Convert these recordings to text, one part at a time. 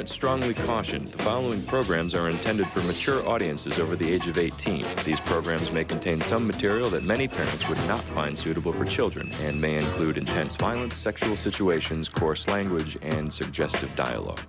Parents strongly caution the following programs are intended for mature audiences over the age of 18. These programs may contain some material that many parents would not find suitable for children and may include intense violence, sexual situations, coarse language, and suggestive dialogue.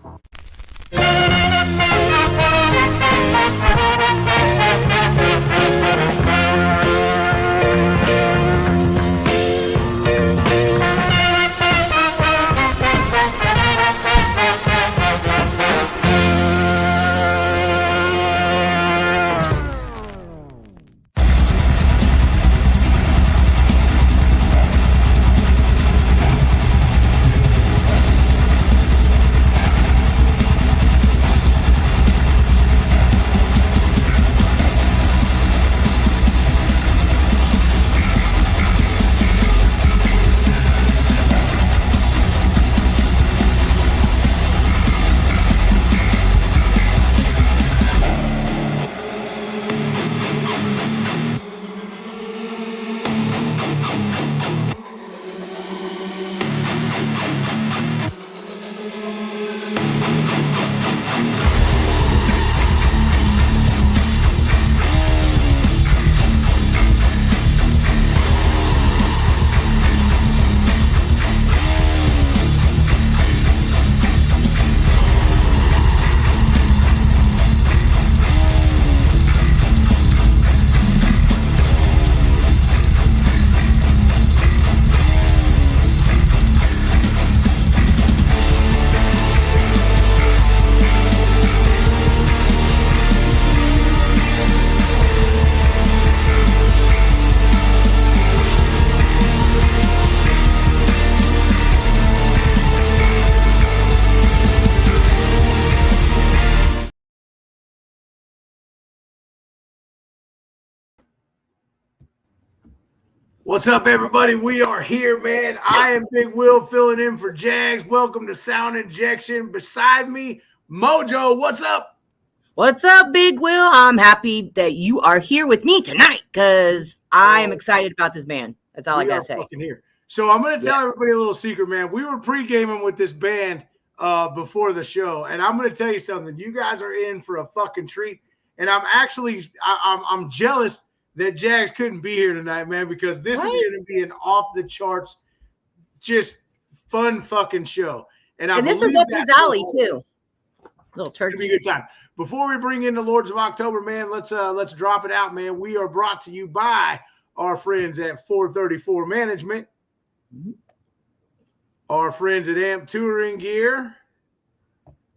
What's up, everybody? We are here, man. I am Big Will filling in for Jags. Welcome to Sound Injection. Beside me, Mojo. What's up? What's up, Big Will? I'm happy that you are here with me tonight because I am excited about this band. That's all I gotta say. Here. So I'm going to tell everybody a little secret, man. We were pre-gaming with this band before the show, and I'm going to tell you something. You guys are in for a fucking treat, and I'm jealous that Jags couldn't be here tonight, man, because this is going to be an off-the-charts, just fun fucking show. And this is up his alley, too. Little turkey. It's going to be a good time. Before we bring in the Lords of October, man, let's drop it out, man. We are brought to you by our friends at 434 Management, our friends at Amp Touring Gear.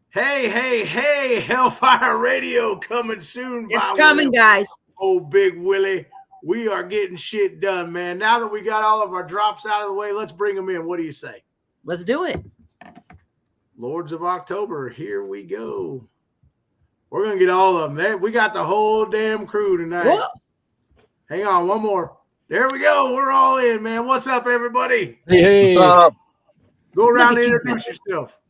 Hey, Hellfire Radio coming soon. It's coming, guys. Oh, Big Willie, we are getting shit done, man. Now that we got all of our drops out of the way, let's bring them in. What do you say? Let's do it. Lords of October, here we go. We're going to get all of them. We got the whole damn crew tonight. Whoa. Hang on, one more. There we go. We're all in, man. What's up, everybody? Hey. What's up? Go around and introduce yourself.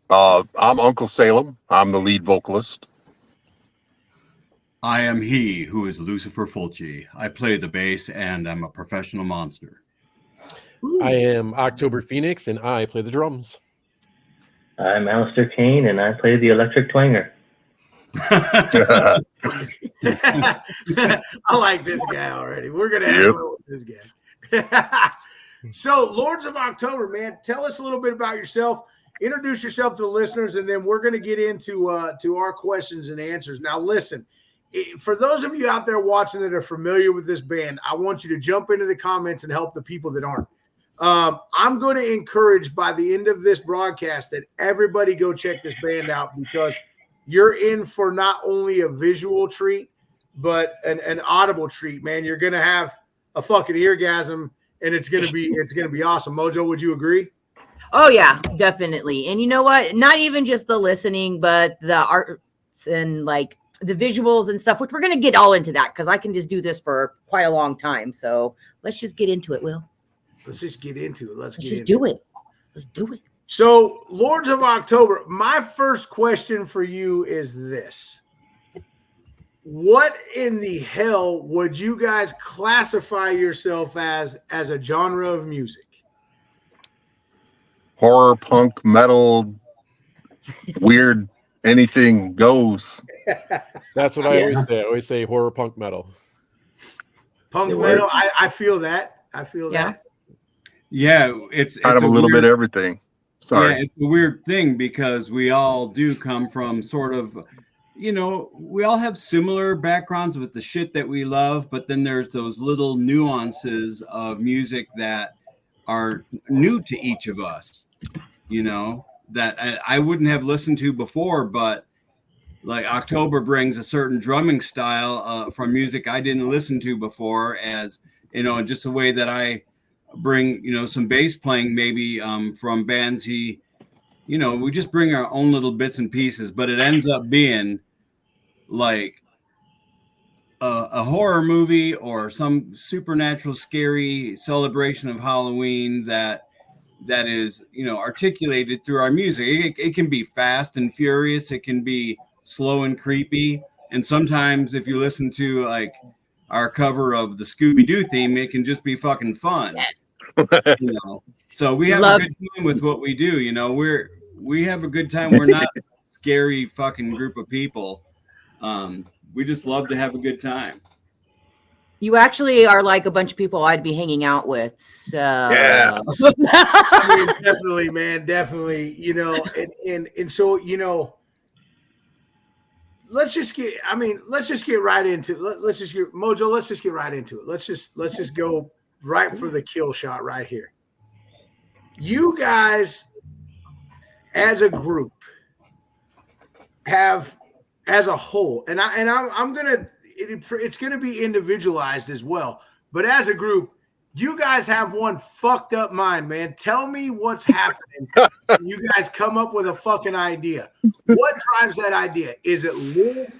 I'm Uncle Salem. I'm the lead vocalist. I am he who is Lucifer Fulci. I play the bass and I'm a professional monster. Ooh. I am October Phoenix and I play the drums. I'm Alistair Kane and I play the electric twanger. I like this guy already. We're going to have fun with this guy. So, Lords of October, man, tell us a little bit about yourself. Introduce yourself to the listeners, and then we're going to get into to our questions and answers. Now, listen. For those of you out there watching that are familiar with this band, I want you to jump into the comments and help the people that aren't. I'm going to encourage by the end of this broadcast that everybody go check this band out because you're in for not only a visual treat, but an audible treat, man. You're going to have a fucking eargasm, and it's going to be awesome. Mojo, would you agree? Oh, yeah, definitely. And you know what? Not even just the listening, but the arts and like the visuals and stuff, which we're going to get all into that because I can just do this for quite a long time. So let's just get into it, Will. Let's just get into it. Let's just do it. Let's do it. So, Lords of October, my first question for you is this. What in the hell would you guys classify yourself as a genre of music? Horror, punk, metal, Weird, anything goes. That's what I Yeah. always say. I always say horror punk metal. Punk It metal. works. I feel that. I feel Yeah. that. Yeah, it's Kind of a little weird, bit of everything. Sorry. Yeah, it's a weird thing because we all do come from sort of, we all have similar backgrounds with the shit that we love, but then there's those little nuances of music that are new to each of us, that I wouldn't have listened to before, but like October brings a certain drumming style from music I didn't listen to before, as just the way that I bring some bass playing maybe from bands we just bring our own little bits and pieces, but it ends up being like a horror movie or some supernatural scary celebration of Halloween that is articulated through our music. It can be fast and furious, it can be slow and creepy, and sometimes if you listen to like our cover of the Scooby-Doo theme, it can just be fucking fun. Yes. So we have Love- a good time with what we do. We have a good time. We're not a scary fucking group of people. We just love to have a good time. You actually are like a bunch of people I'd be hanging out with. So Yeah. I mean, definitely, man, definitely. And so let's just get right into let's just get Mojo. Let's just get right into it. Let's just go right for the kill shot right here. You guys, as a group, have as a whole, and I'm gonna it's gonna be individualized as well. But as a group, you guys have one fucked up mind, man. Tell me what's happening. You guys come up with a fucking idea. What drives that idea? Is it lyric?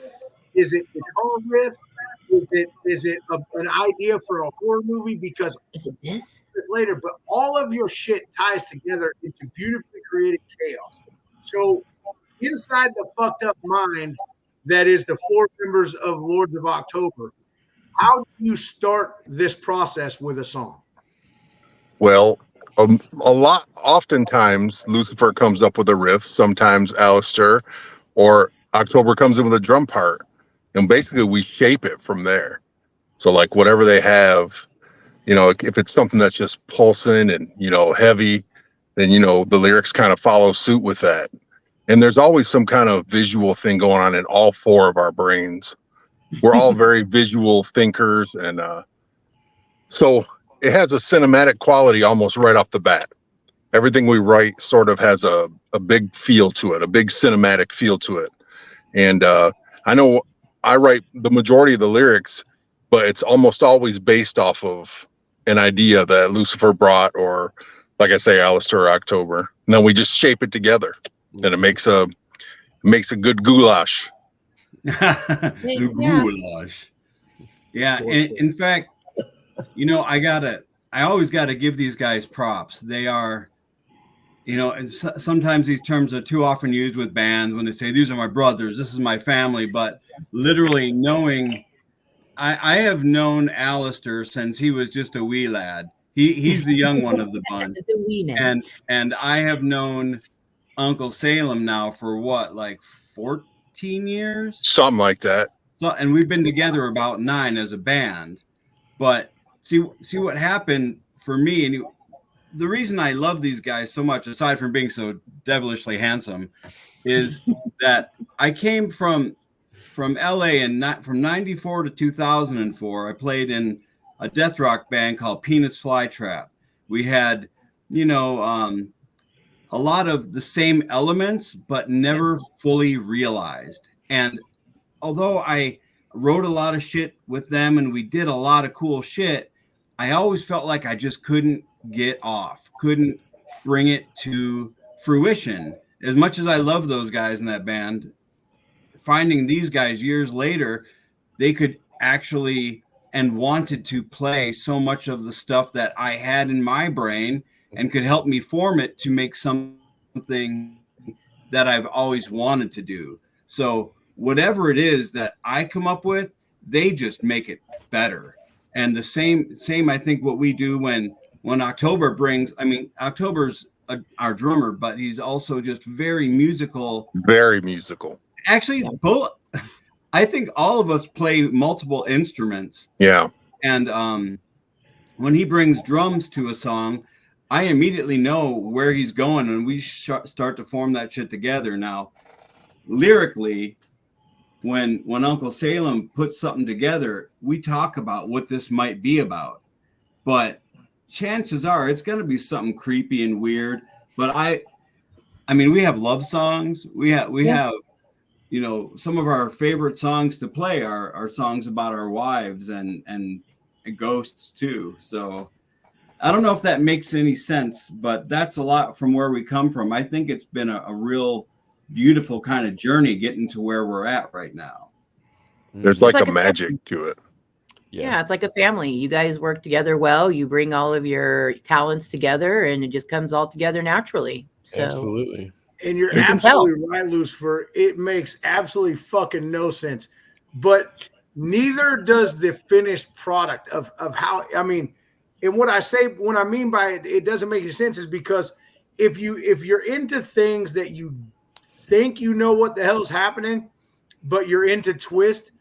Is it guitar riff? Is it an idea for a horror movie? Because is it this? later, but all of your shit ties together into beautifully created chaos. So inside the fucked up mind that is the four members of Lords of October, how do you start this process with a song? Well, oftentimes Lucifer comes up with a riff, sometimes Alistair, or October comes in with a drum part, and basically we shape it from there. So like whatever they have, if it's something that's just pulsing and, heavy, then, the lyrics kind of follow suit with that. And there's always some kind of visual thing going on in all four of our brains. We're all very visual thinkers. And so it has a cinematic quality almost right off the bat. Everything we write sort of has a big feel to it, a big cinematic feel to it. And I know I write the majority of the lyrics, but it's almost always based off of an idea that Lucifer brought, or like I say, Alistair or October. And then we just shape it together, and it makes a good goulash. The goulash. Yeah. In fact, I always gotta give these guys props. They are, and sometimes these terms are too often used with bands when they say, these are my brothers, this is my family, but literally knowing, I have known Alistair since he was just a wee lad. He's the young one of the bunch. And I have known Uncle Salem now for what, like 14 years? Something like that. So, and we've been together about 9 as a band. But see what happened for me, and the reason I love these guys so much, aside from being so devilishly handsome, is that I came from LA, and from 94 to 2004, I played in a death rock band called Penis Flytrap. We had, a lot of the same elements, but never fully realized. And although I wrote a lot of shit with them and we did a lot of cool shit, I always felt like I just couldn't get off, couldn't bring it to fruition. As much as I love those guys in that band, finding these guys years later, they could actually and wanted to play so much of the stuff that I had in my brain and could help me form it to make something that I've always wanted to do. So whatever it is that I come up with, they just make it better. And the same, I think what we do when October brings, October's our drummer, but he's also just very musical. Very musical. Actually, both. I think all of us play multiple instruments. Yeah. And when he brings drums to a song, I immediately know where he's going, and we start to form that shit together. Now, lyrically, when Uncle Salem puts something together, we talk about what this might be about. But chances are it's going to be something creepy and weird. But I mean, we have love songs. We have, you know, some of our favorite songs to play are songs about our wives and ghosts too. So I don't know if that makes any sense, but that's a lot from where we come from. I think it's been a real beautiful kind of journey getting to where we're at right now. There's like a magic to it. Yeah, it's like a family. You guys work together well. You bring all of your talents together, and it just comes all together naturally. So Absolutely. And you're absolutely right, Lucifer. It makes absolutely fucking no sense. But neither does the finished product of how, I mean, and what I mean by it doesn't make any sense is because if you're into things that you think you know what the hell's happening, but you're into twist,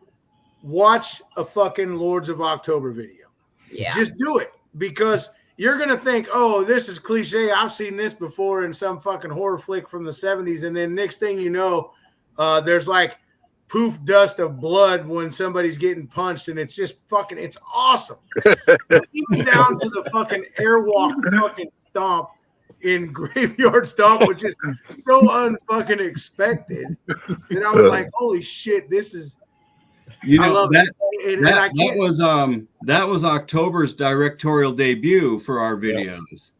watch a fucking Lords of October video. yeah, Just do it, because you're going to think, oh, this is cliche. I've seen this before in some fucking horror flick from the 70s. And then next thing you know, there's like poof dust of blood when somebody's getting punched. And it's just fucking, it's awesome. Even down to the fucking airwalk fucking stomp in Graveyard Stomp, which is so unfucking expected that I was like, holy shit, this is, You I know, love that, it. that was October's directorial debut for our videos.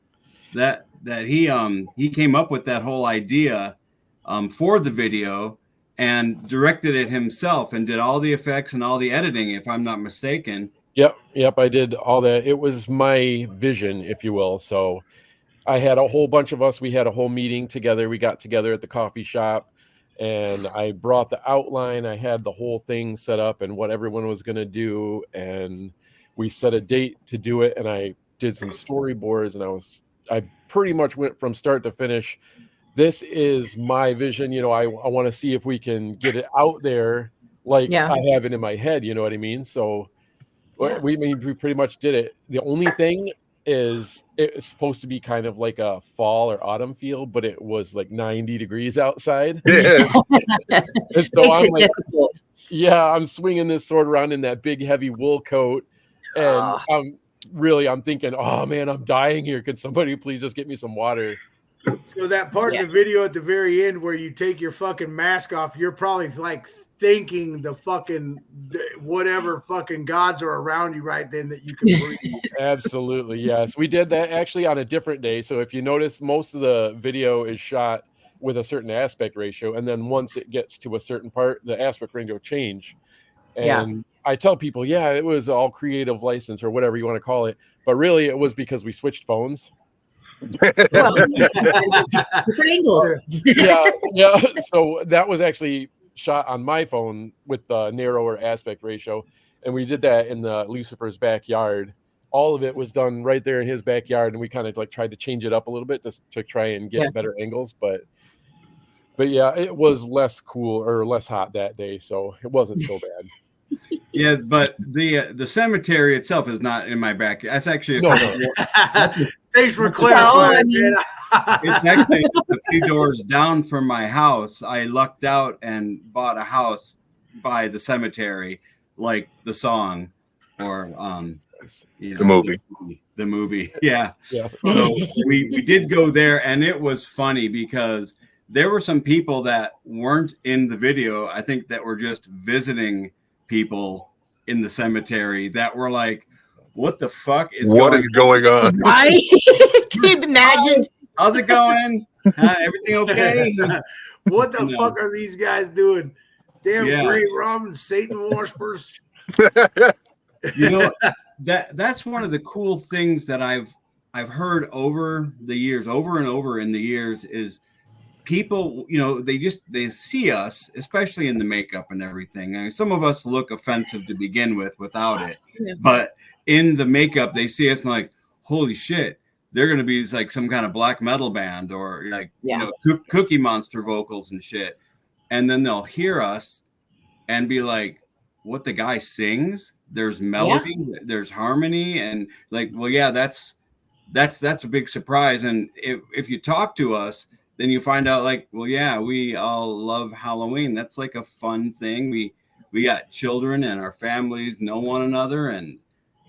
That he came up with that whole idea for the video and directed it himself and did all the effects and all the editing, if I'm not mistaken. Yep, I did all that. It was my vision, if you will. So I had a whole bunch of us. We had a whole meeting together. We got together at the coffee shop, and I brought the outline. I had the whole thing set up and what everyone was going to do. And we set a date to do it. And I did some storyboards, and I pretty much went from start to finish. This is my vision. You know, I want to see if we can get it out there like I have it in my head. You know what I mean? So we pretty much did it. The only thing is it's supposed to be kind of like a fall or autumn feel, but it was like 90 degrees outside. Yeah. And so I'm like, I'm swinging this sword around in that big heavy wool coat, and I'm thinking, oh man, I'm dying here. Can somebody please just get me some water? So that part of the video at the very end where you take your fucking mask off, you're probably like thinking the whatever fucking gods are around you right then that you can breathe. Absolutely, yes. We did that actually on a different day. So if you notice, most of the video is shot with a certain aspect ratio, and then once it gets to a certain part, the aspect ratio will change. And I tell people, it was all creative license or whatever you want to call it, but really it was because we switched phones. different angles. Yeah. So that was actually shot on my phone with the narrower aspect ratio, and we did that in the Lucifer's backyard. All of it was done right there in his backyard, and we kind of like tried to change it up a little bit just to try and get better angles, but yeah, it was less cool or less hot that day, so it wasn't so bad. Yeah, but the cemetery itself is not in my backyard. That's actually Thanks for clarifying. It's actually a few doors down from my house. I lucked out and bought a house by the cemetery, like the song or the movie. The movie. Yeah. So we did go there, and it was funny because there were some people that weren't in the video, I think, that were just visiting people in the cemetery that were like, what the fuck is going on? Right? Can you imagine? How's it going? Everything okay? What the fuck are these guys doing? Damn great Robin, Satan worshipers. You know, that's one of the cool things that I've heard over and over in the years is people, you know, they see us, especially in the makeup and everything. I mean, some of us look offensive to begin with without it, but in the makeup, they see us and like, holy shit, they're going to be like some kind of black metal band or like, Yeah. Cookie Monster vocals and shit. And then they'll hear us and be like, what the guy sings? There's melody, there's harmony. And like, well, yeah, that's a big surprise. And if you talk to us, then you find out like, well, yeah, we all love Halloween. That's like a fun thing. We got children and our families know one another. And,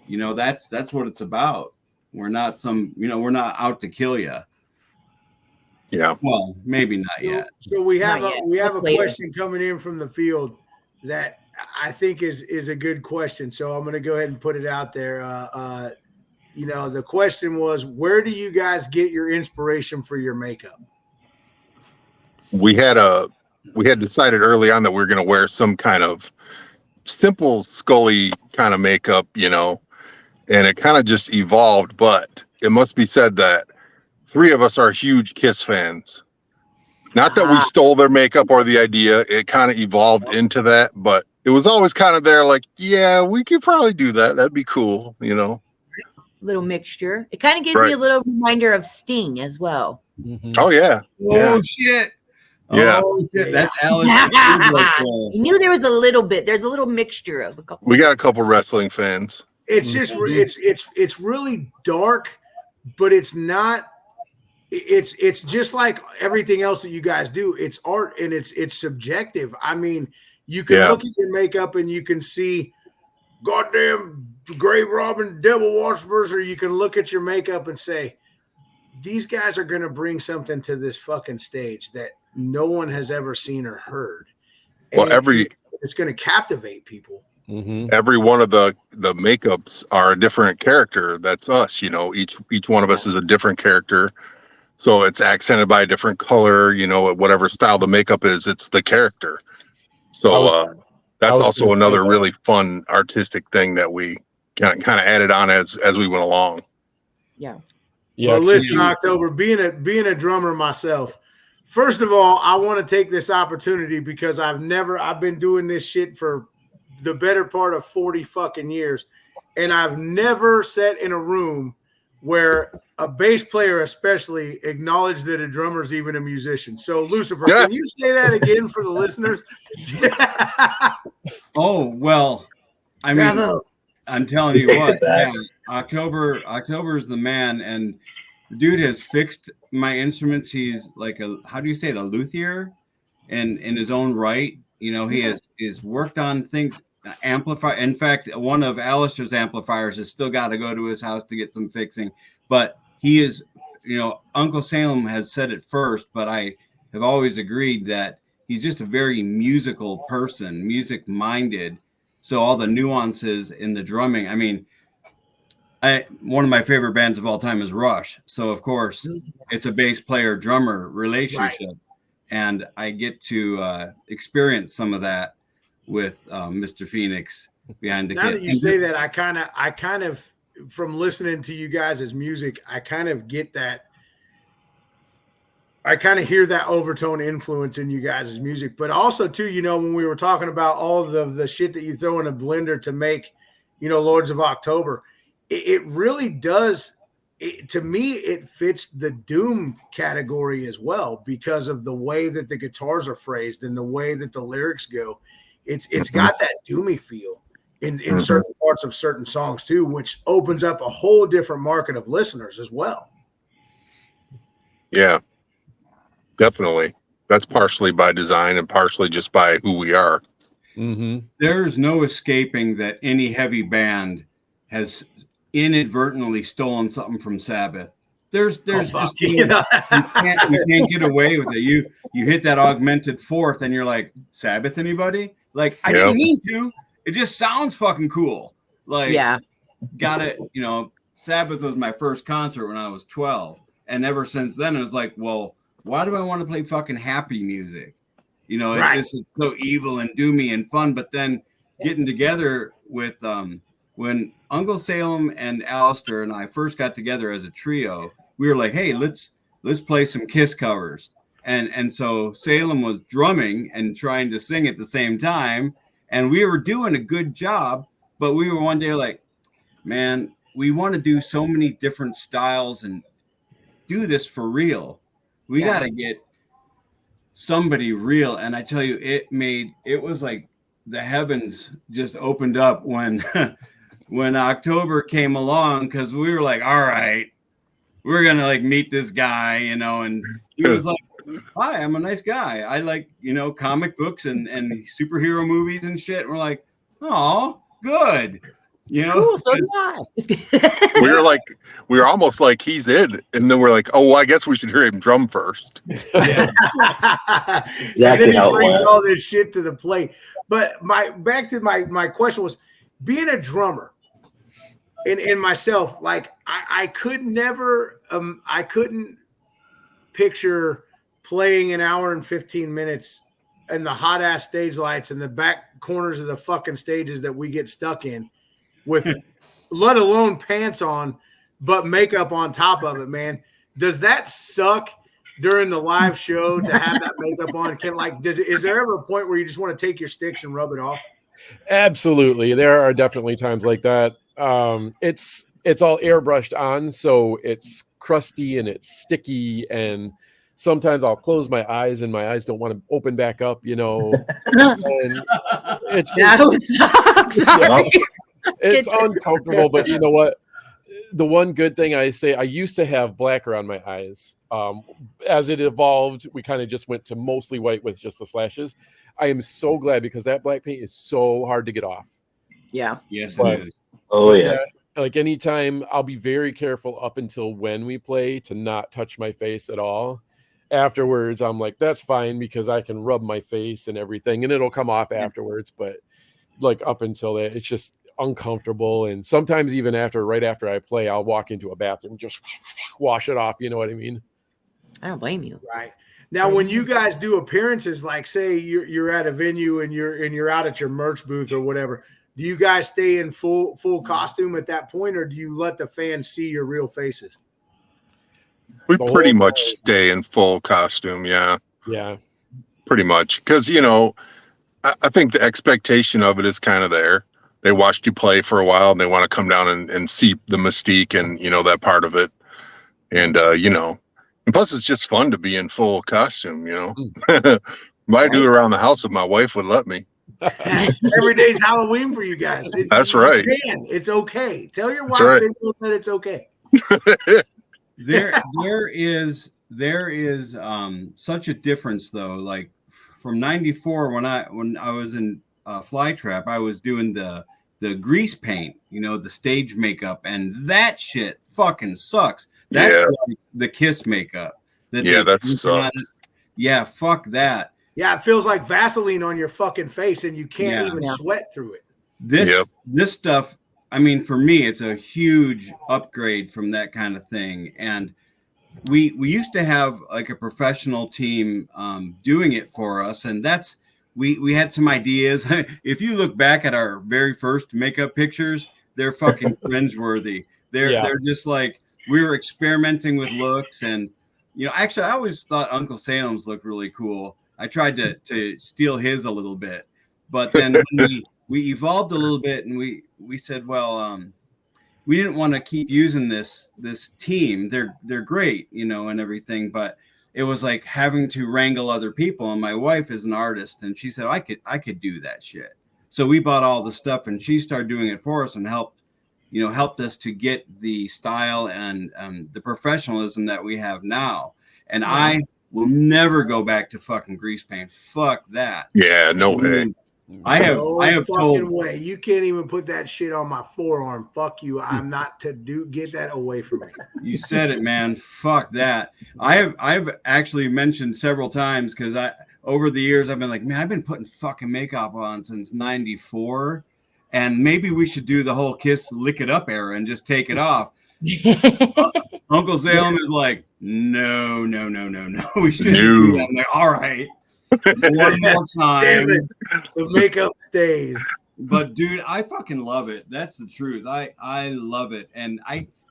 that's what it's about. We're not we're not out to kill you. Yeah. Well, maybe not yet. So we have Not yet. a That's later. question coming in from the field that I think is a good question. So I'm going to go ahead and put it out there. The question was, where do you guys get your inspiration for your makeup? We had decided early on that we were going to wear some kind of simple Scully kind of makeup, and it kind of just evolved. But it must be said that 3 of us are huge Kiss fans. Not that we stole their makeup or the idea. It kind of evolved into that, but it was always kind of there like, yeah, we could probably do that. That'd be cool, Little mixture. It kind of gives me a little reminder of Sting as well. Mhm. Oh, yeah. Oh, shit. Yeah. Oh, shit. That's Alice. I knew there was a little bit. There's a little mixture of a couple. We got a couple wrestling fans. It's just it's really dark, but it's not. It's just like everything else that you guys do. It's art and it's subjective. I mean, you can look at your makeup and you can see goddamn Grave Robin, Devil Worshippers, or you can look at your makeup and say, these guys are going to bring something to this fucking stage that no one has ever seen or heard. Well, And it's going to captivate people. Mhm. every one of the makeups are a different character. That's us, each one of us is a different character. So it's accented by a different color, whatever style the makeup is, it's the character. So that's also another really fun artistic thing that we kind of added on as we went along. Yeah. Yeah. Well, listen, October, being a drummer myself, first of all, I want to take this opportunity because I've been doing this shit for the better part of 40 fucking years, and I've never sat in a room where a bass player especially acknowledged that a drummer is even a musician. So, Lucifer, can you say that again for the listeners? Oh, well, I mean, Bravo. I'm telling you what, yeah, October's the man, and the dude has fixed my instruments. He's like how do you say it, a luthier in his own right. He has worked on things, amplify. In fact, one of Alistair's amplifiers has still got to go to his house to get some fixing, but he is, Uncle Salem has said it first, but I have always agreed that he's just a very musical person, music minded. So all the nuances in the drumming, I mean, one of my favorite bands of all time is Rush. So of course it's a bass player drummer relationship. Right. And I get to experience some of that with Mr. Phoenix behind the kit. Now that you say that, I kind of, from listening to you guys' music, I kind of get that. I kind of hear that overtone influence in you guys' music, but also too, when we were talking about all of the shit that you throw in a blender to make, Lords of October, it really does. To me, it fits the doom category as well because of the way that the guitars are phrased and the way that the lyrics go. It's got that doomy feel in certain parts of certain songs too, which opens up a whole different market of listeners as well. Yeah. Definitely. That's partially by design and partially just by who we are. Mm-hmm. There's no escaping that any heavy band has inadvertently stolen something from Sabbath. There's just you can't get away with it. You hit that augmented fourth and you're like, Sabbath anybody? Like, I didn't mean to. It just sounds fucking cool. Like, got it. Sabbath was my first concert when I was 12. And ever since then, it was like, well, why do I want to play fucking happy music? This is so evil and doomy and fun. But then getting together with when Uncle Salem and Alistair and I first got together as a trio, we were like, hey, let's play some Kiss covers. And so Salem was drumming and trying to sing at the same time. And we were doing a good job. But we were one day like, man, we want to do so many different styles and do this for real. We got to get somebody real. And I tell you, it was like the heavens just opened up when when October came along, because we were like, all right, we're gonna like meet this guy, you know, and he was like, hi, I'm a nice guy. I like, you know, comic books and superhero movies and shit. And we're like, oh, good. You know, Cool, so do I. we were almost like he's in, and then we're like, oh, well, I guess we should hear him drum first. Yeah. And then he brings all this shit to the plate. But back to my question was, being a drummer and myself, like I could never I couldn't picture playing an hour and 15 minutes in the hot ass stage lights and the back corners of the fucking stages that we get stuck in with let alone pants on, but makeup on top of it, man. Does that suck during the live show to have that makeup on? Is there ever a point where you just want to take your sticks and rub it off? Absolutely. There are definitely times like that. It's all airbrushed on, so it's crusty and it's sticky, and sometimes I'll close my eyes and my eyes don't want to open back up, you know. And it's just, it's uncomfortable, but you know what? The one good thing I say, I used to have black around my eyes. As it evolved, we kind of just went to mostly white with just the slashes. I am so glad, because that black paint is so hard to get off. Yeah. Yes, But, it is. Oh yeah. like anytime, I'll be very careful up until when we play to not touch my face at all. Afterwards, I'm like, that's fine, because I can rub my face and everything, and it'll come off afterwards. But like up until that, it's just uncomfortable. And sometimes even right after I play, I'll walk into a bathroom, just wash it off. You know what I mean? I don't blame you. Right. Now, when you guys do appearances, like say you're at a venue and you're out at your merch booth or whatever, do you guys stay in full costume at that point, or do you let the fans see your real faces? We The pretty whole much time. stay in full costume. Yeah, Yeah. pretty much. Because, you know, I think the expectation of it is kind of there. They watched you play for a while and they want to come down and see the mystique and, you know, that part of it. And, you know, and plus it's just fun to be in full costume, you know. Might do it around the house if my wife would let me. Every day's Halloween for you guys. That's right. Man, it's okay. Tell your wife right. that it's okay. There is such a difference though. Like from '94 when I was in Flytrap, I was doing the grease paint, you know, the stage makeup, and that shit fucking sucks. That's like the Kiss makeup. That sucks. Yeah, fuck that. Yeah, it feels like Vaseline on your fucking face, and you can't even sweat through it. This stuff, I mean, for me, it's a huge upgrade from that kind of thing. And we used to have like a professional team doing it for us, and that's we had some ideas. If you look back at our very first makeup pictures, they're fucking cringeworthy. They're just like, we were experimenting with looks, and you know, actually, I always thought Uncle Salem's looked really cool. I tried to steal his a little bit, but then we evolved a little bit, and we said, well, we didn't want to keep using this team. They're great, you know, and everything, but it was like having to wrangle other people. And my wife is an artist, and she said I could do that shit. So we bought all the stuff, and she started doing it for us and helped us to get the style and the professionalism that we have now. And I will never go back to fucking grease paint. Fuck that. Yeah, no way. I have told way. You can't even put that shit on my forearm. Fuck you. I'm not to get that away from me. You said it, man. Fuck that. I've actually mentioned several times, because over the years I've been like, man, I've been putting fucking makeup on since ¡94, and maybe we should do the whole Kiss lick it up era and just take it off. Uncle Salem is like, no, we shouldn't do that. I'm like, all right, one more time. The makeup stays. But dude, I fucking love it. That's the truth. I love it. And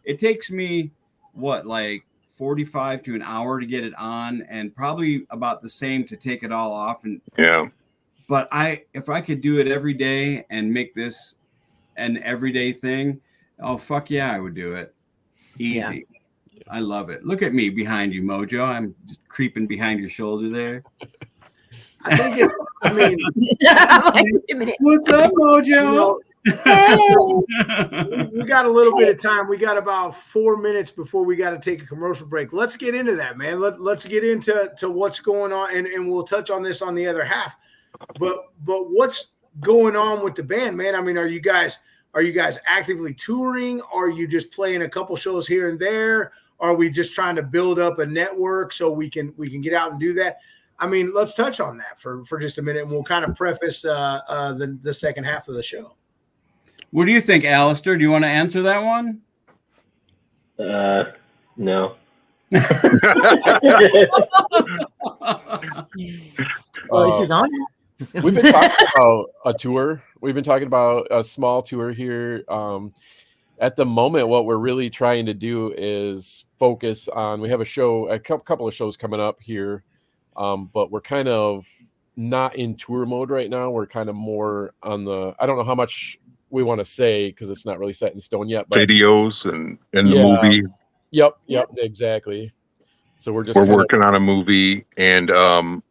it takes me like 45 to an hour to get it on, and probably about the same to take it all off. And but if I could do it every day and make this an everyday thing, oh fuck yeah, I would do it. Easy. I love it. Look at me behind you, Mojo. I'm just creeping behind your shoulder there. I think it's, I mean, I'm like, wait a minute. What's up, Mojo? you know, we got a little bit of time. We got about 4 minutes before we got to take a commercial break. Let's get into that, man. Let's get into what's going on, and we'll touch on this on the other half. But what's going on with the band, man? I mean, are you guys actively touring? Are you just playing a couple shows here and there? Are we just trying to build up a network so we can get out and do that? I mean, let's touch on that for just a minute, and we'll kind of preface the second half of the show. What do you think, Alistair? Do you want to answer that one? No. Well, this is honest. We've been talking about a tour. We've been talking about a small tour here. At the moment, what we're really trying to do is focus on. We have a couple of shows coming up here, but we're kind of not in tour mode right now. We're kind of more on the. I don't know how much we want to say because it's not really set in stone yet. But Videos and the movie. Yep, exactly. So we're working on a movie, and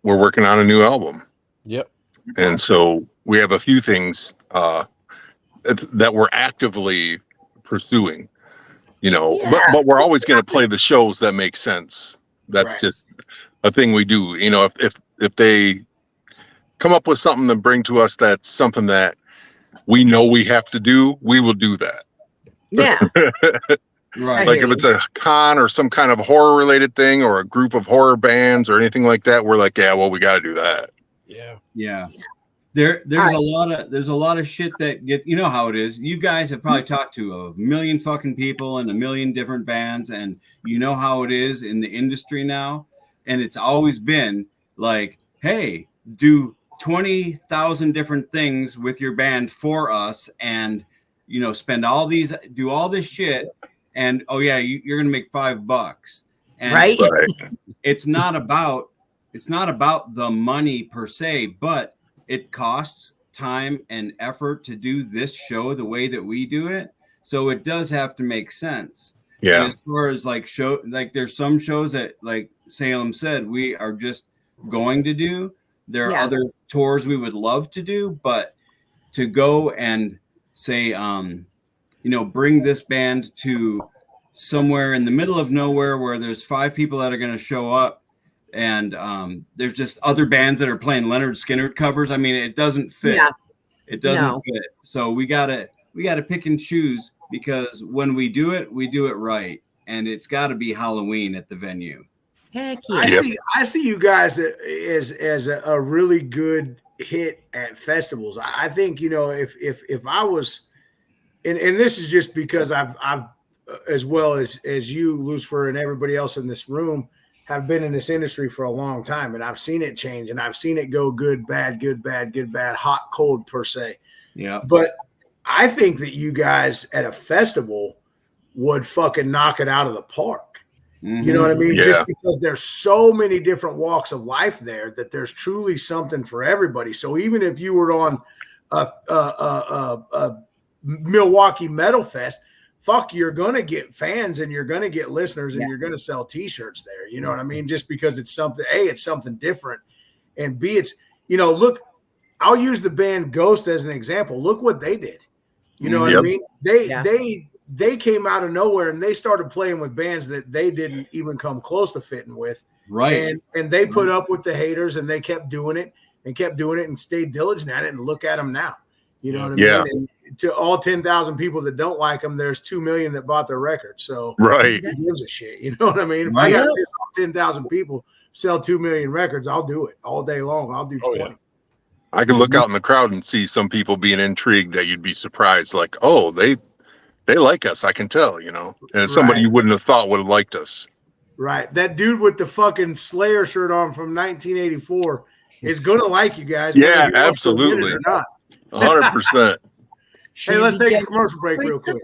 we're working on a new album. Yep. And so we have a few things that we're actively pursuing, but we're always going to play the shows that make sense. That's Right. just a thing we do. If they come up with something to bring to us, that's something that we know we have to do, we will do that. Yeah. Right. Like if it's a con or some kind of horror related thing or a group of horror bands or anything like that, we're like, yeah, well, we got to do that. Yeah. There's a lot of shit that you know how it is. You guys have probably talked to a million fucking people and a million different bands, and you know how it is in the industry now. And it's always been like, hey, do 20,000 different things with your band for us, and do all this shit, and oh yeah, you're gonna make $5. And Right. it's not about the money per se, but it costs time and effort to do this show the way that we do it. So it does have to make sense. Yeah. And as far as there's some shows that, like Salem said, we are just going to do. There are other tours we would love to do, but to go and say, bring this band to somewhere in the middle of nowhere where there's 5 people that are going to show up, and there's just other bands that are playing Leonard Skinner covers. I mean, it doesn't fit. Yeah. It doesn't fit. So we gotta pick and choose, because when we do it right, and it's got to be Halloween at the venue. Heck yeah. I see you guys as a really good hit at festivals. I think, if I was, and this is just because I've as well as you, Lucifer, and everybody else in this room have been in this industry for a long time, and I've seen it change, and I've seen it go good, bad, good, bad, good, bad, hot, cold per se. Yeah. But I think that you guys at a festival would fucking knock it out of the park. Mm-hmm. You know what I mean? Yeah. Just because there's so many different walks of life there, that there's truly something for everybody. So even if you were on a Milwaukee Metal Fest, fuck, you're going to get fans and you're going to get listeners and you're going to sell t-shirts there. You know what I mean? Just because it's something, A, it's something different, and B, it's, look, I'll use the band Ghost as an example. Look what they did. You know what I mean? They came out of nowhere and they started playing with bands that they didn't even come close to fitting with. Right. And they put up with the haters, and they kept doing it and stayed diligent at it, and look at them now. You know what I mean? Yeah. And to all 10,000 people that don't like them, there's 2 million that bought their records. So Right. who gives a shit? You know what I mean? If Right. I got 10,000 people sell 2 million records, I'll do it all day long. I'll do 20. Oh, yeah. I could look out in the crowd and see some people being intrigued that you'd be surprised, like, oh, they like us. I can tell, and it's somebody you wouldn't have thought would have liked us. Right. That dude with the fucking Slayer shirt on from 1984 is going to like you guys. Yeah, whether he wants to admit it absolutely. or not. 100%. Hey, let's take a commercial break real quick.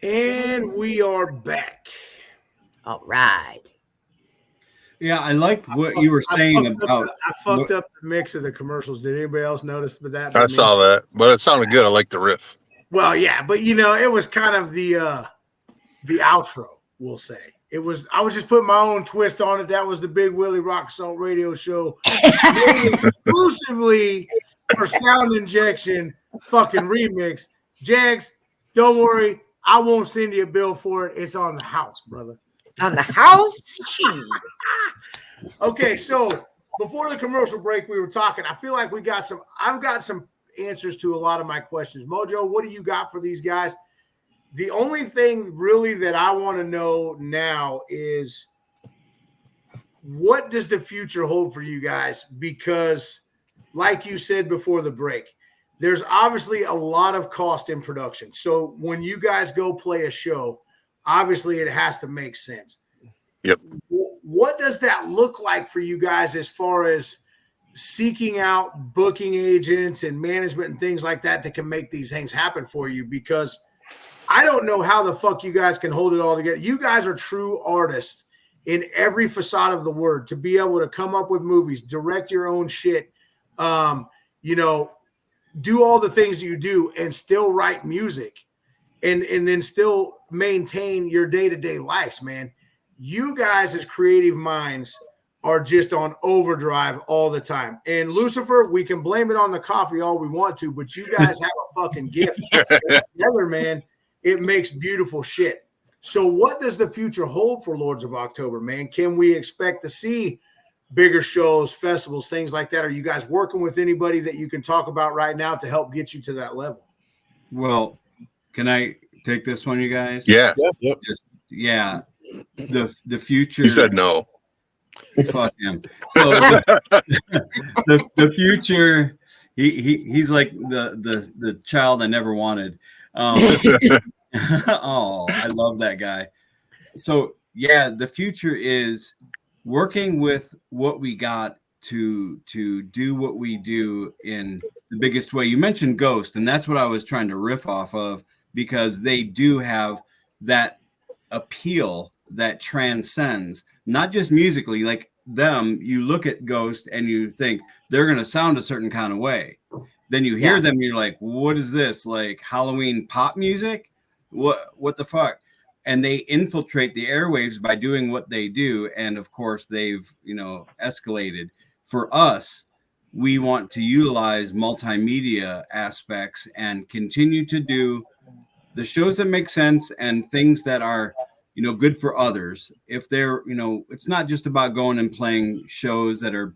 And we are back. All right. Yeah, I like what you were saying about. I fucked up the mix of the commercials. Did anybody else notice that? I saw that, but it sounded good. I like the riff. Well, yeah, but it was kind of the outro, we'll say. I was just putting my own twist on it. That was the Big Willie Rock Salt Radio Show made exclusively for Sound Injection fucking remix. Jags, don't worry. I won't send you a bill for it. It's on the house, brother. On the house? Okay, so before the commercial break, we were talking. I feel like I've got some answers to a lot of my questions. Mojo, what do you got for these guys? The only thing really that I want to know now is, what does the future hold for you guys? Because like you said before the break, there's obviously a lot of cost in production. So when you guys go play a show, obviously it has to make sense. Yep. What does that look like for you guys as far as seeking out booking agents and management and things like that can make these things happen for you? Because I don't know how the fuck you guys can hold it all together. You guys are true artists in every facade of the word, to be able to come up with movies, direct your own shit, do all the things you do and still write music and then still maintain your day-to-day lives, man. You guys as creative minds are just on overdrive all the time. And Lucifer, we can blame it on the coffee all we want to, but you guys have a fucking gift. Together, man, it makes beautiful shit. So what does the future hold for Lords of October, man? Can we expect to see bigger shows, festivals, things like that? Are you guys working with anybody that you can talk about right now to help get you to that level? Well, can I take this one, you guys? Yeah. Yep. Yeah. The future. He said no. Fuck him. So the future. He's like the child I never wanted. Oh, I love that guy. So yeah, the future is working with what we got to do what we do in the biggest way. You mentioned Ghost, and that's what I was trying to riff off of, because they do have that appeal that transcends, not just musically. Like them, you look at Ghost and you think they're going to sound a certain kind of way. Then you hear them, and you're like, what is this? Like Halloween pop music? What the fuck? And they infiltrate the airwaves by doing what they do. And of course, they've, escalated. For us, we want to utilize multimedia aspects and continue to do the shows that make sense and things that are, good for others. If they're, it's not just about going and playing shows that are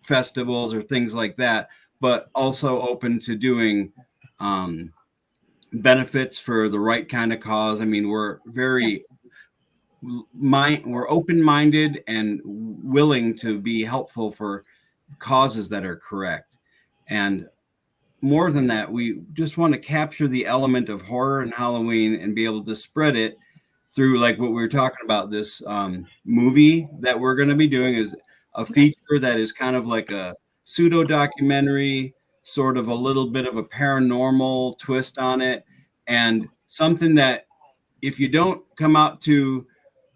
festivals or things like that, but also open to doing benefits for the right kind of cause. I mean, we're we're open-minded and willing to be helpful for causes that are correct. And more than that, we just want to capture the element of horror and Halloween and be able to spread it through, like what we were talking about. This movie that we're going to be doing is a feature that is kind of like a pseudo documentary, sort of a little bit of a paranormal twist on it, and something that if you don't come out to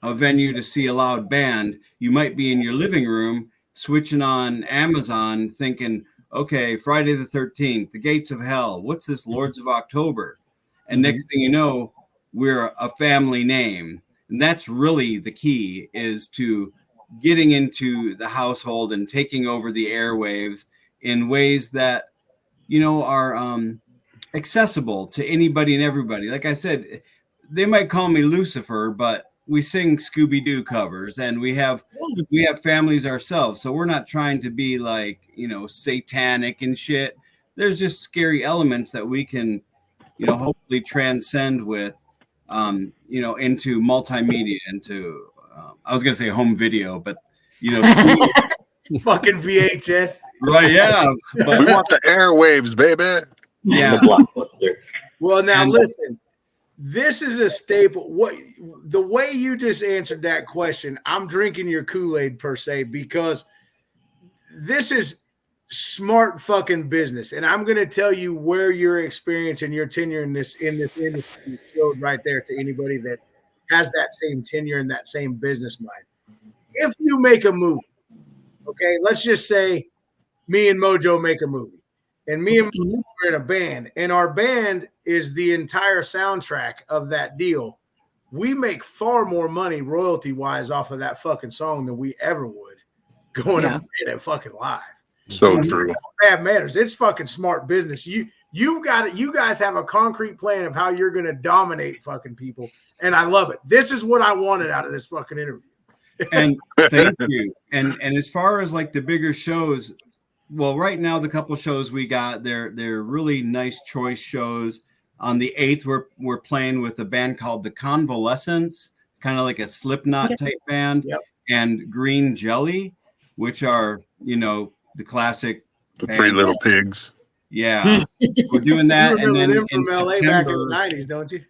a venue to see a loud band, you might be in your living room switching on Amazon thinking, okay, Friday the 13th, The Gates of Hell, what's this Lords of October? And next thing you know, we're a family name. And that's really the key, is to getting into the household and taking over the airwaves in ways that, are accessible to anybody and everybody. Like I said, they might call me Lucifer, but we sing Scooby-Doo covers and we have families ourselves. So we're not trying to be like, satanic and shit. There's just scary elements that we can, hopefully transcend with, into multimedia, into, I was going to say home video, but, fucking VHS. Right. Yeah. But we want the airwaves, baby. Yeah. Blockbuster. Well, now listen, this is a staple. The way you just answered that question, I'm drinking your Kool-Aid per se, because this is smart fucking business. And I'm going to tell you where your experience and your tenure in this industry showed right there to anybody that has that same tenure and that same business mind. If you make a movie, okay, let's just say me and Mojo make a movie, and me and Mojo are in a band, and our band is the entire soundtrack of that deal. We make far more money royalty wise off of that fucking song than we ever would going to play it fucking live. So true. Bad manners. It's fucking smart business. You've got it. You guys have a concrete plan of how you're going to dominate fucking people, and I love it. This is what I wanted out of this fucking interview. And thank you. And as far as like the bigger shows, well, right now the couple shows we got, they're really nice choice shows. On the 8th, we're playing with a band called The Convalescents, kind of like a Slipknot type band, and Green Jelly, which are, you know, the classic The Three Little Pigs. Yeah, we're doing that. You remember and then them from LA back in the 90s, don't you?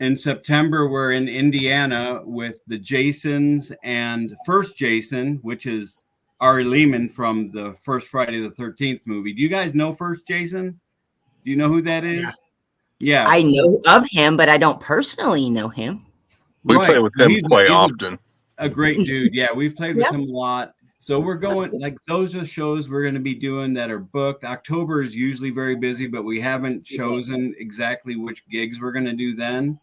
In September, we're in Indiana with the Jasons and First Jason, which is Ari Lehman from the first Friday the 13th movie. Do you guys know First Jason? Do you know who that is? Yeah. I know of him, but I don't personally know him. We play with him quite often. A great dude. Yeah, we've played with him a lot. So we're going, like, those are shows we're going to be doing that are booked. October is usually very busy, but we haven't chosen exactly which gigs we're going to do then.